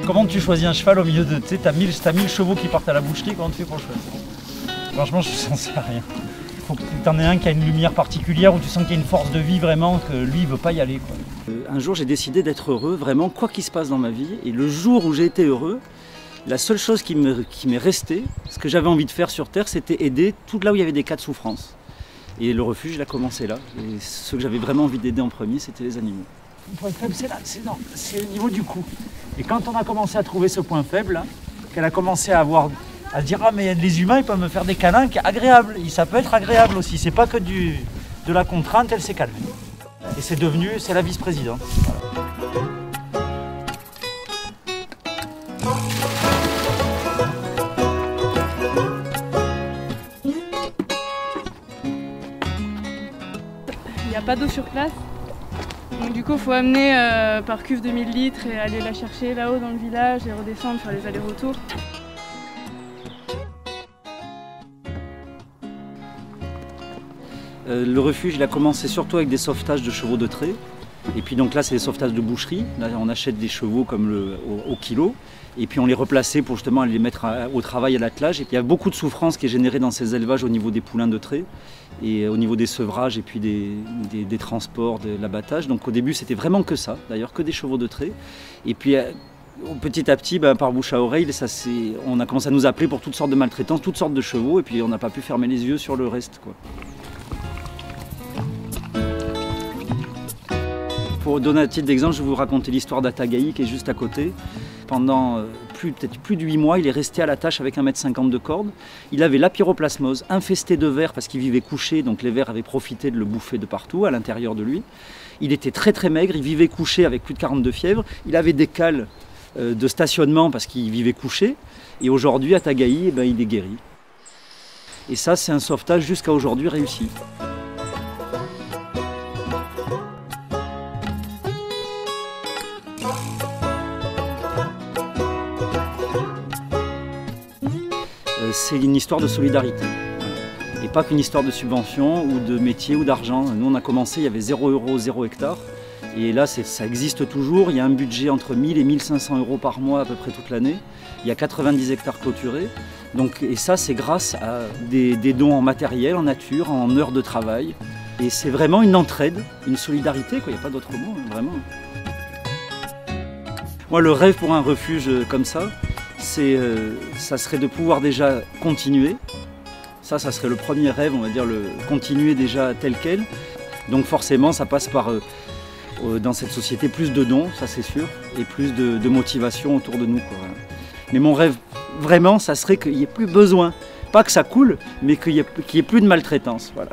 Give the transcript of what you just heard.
Comment tu choisis un cheval au milieu de... Tu sais, t'as 1000 chevaux qui partent à la boucherie, comment tu fais pour le choisir? Franchement, je n'en sais rien. Il faut que tu en aies un qui a une lumière particulière, où tu sens qu'il y a une force de vie vraiment, que lui, il ne veut pas y aller, quoi. Un jour, j'ai décidé d'être heureux, vraiment, quoi qu'il se passe dans ma vie. Et le jour où j'ai été heureux, la seule chose qui m'est restée, ce que j'avais envie de faire sur Terre, c'était aider tout là où il y avait des cas de souffrance. Et le refuge, il a commencé là. Et ceux que j'avais vraiment envie d'aider en premier, c'était les animaux. Le point faible, c'est là, c'est au niveau du cou. Et quand on a commencé à trouver ce point faible, là, qu'elle a commencé à se dire, ah mais les humains, ils peuvent me faire des câlins qui sont agréables. Et ça peut être agréable aussi. C'est pas que de la contrainte, elle s'est calmée. Et c'est la vice-présidente. Il n'y a pas d'eau sur place. Donc du coup, il faut amener par cuve de 1000 litres et aller la chercher là-haut dans le village et redescendre, faire les allers-retours. Le refuge, il a commencé surtout avec des sauvetages de chevaux de trait. Et puis donc là, c'est des sauvetages de boucherie. Là, on achète des chevaux comme au kilo. Et puis on les replaçait pour justement aller les mettre au travail à l'attelage. Et puis il y a beaucoup de souffrance qui est générée dans ces élevages au niveau des poulains de trait et au niveau des sevrages et puis des transports, de l'abattage. Donc au début, c'était vraiment que ça, d'ailleurs, que des chevaux de trait. Et puis petit à petit, par bouche à oreille, on a commencé à nous appeler pour toutes sortes de maltraitances, toutes sortes de chevaux. Et puis on n'a pas pu fermer les yeux sur le reste, quoi. Pour donner un titre d'exemple, je vais vous raconter l'histoire d'Atagaï qui est juste à côté. Pendant peut-être plus de 8 mois, il est resté à la tâche avec 1,50 m de corde. Il avait la pyroplasmose, infesté de vers parce qu'il vivait couché, donc les vers avaient profité de le bouffer de partout, à l'intérieur de lui. Il était très très maigre, il vivait couché avec plus de 42 fièvres. Il avait des cales de stationnement parce qu'il vivait couché. Et aujourd'hui, Atagaï, il est guéri. Et ça, c'est un sauvetage jusqu'à aujourd'hui réussi. C'est une histoire de solidarité et pas qu'une histoire de subvention ou de métier ou d'argent. Nous on a commencé, il y avait 0 €, 0 hectare et là ça existe toujours. Il y a un budget entre 1000 et 1500 € par mois à peu près toute l'année. Il y a 90 hectares clôturés. Et ça c'est grâce à des dons en matériel, en nature, en heures de travail. Et c'est vraiment une entraide, une solidarité, quoi. Il n'y a pas d'autre mot, hein, vraiment. Moi le rêve pour un refuge comme ça, ça serait de pouvoir déjà continuer. Ça serait le premier rêve, on va dire, continuer déjà tel quel. Donc forcément, ça passe par, dans cette société, plus de dons, ça c'est sûr, et plus de motivation autour de nous, quoi. Mais mon rêve, vraiment, ça serait qu'il n'y ait plus besoin, pas que ça coule, mais qu'il n'y ait plus de maltraitance. Voilà.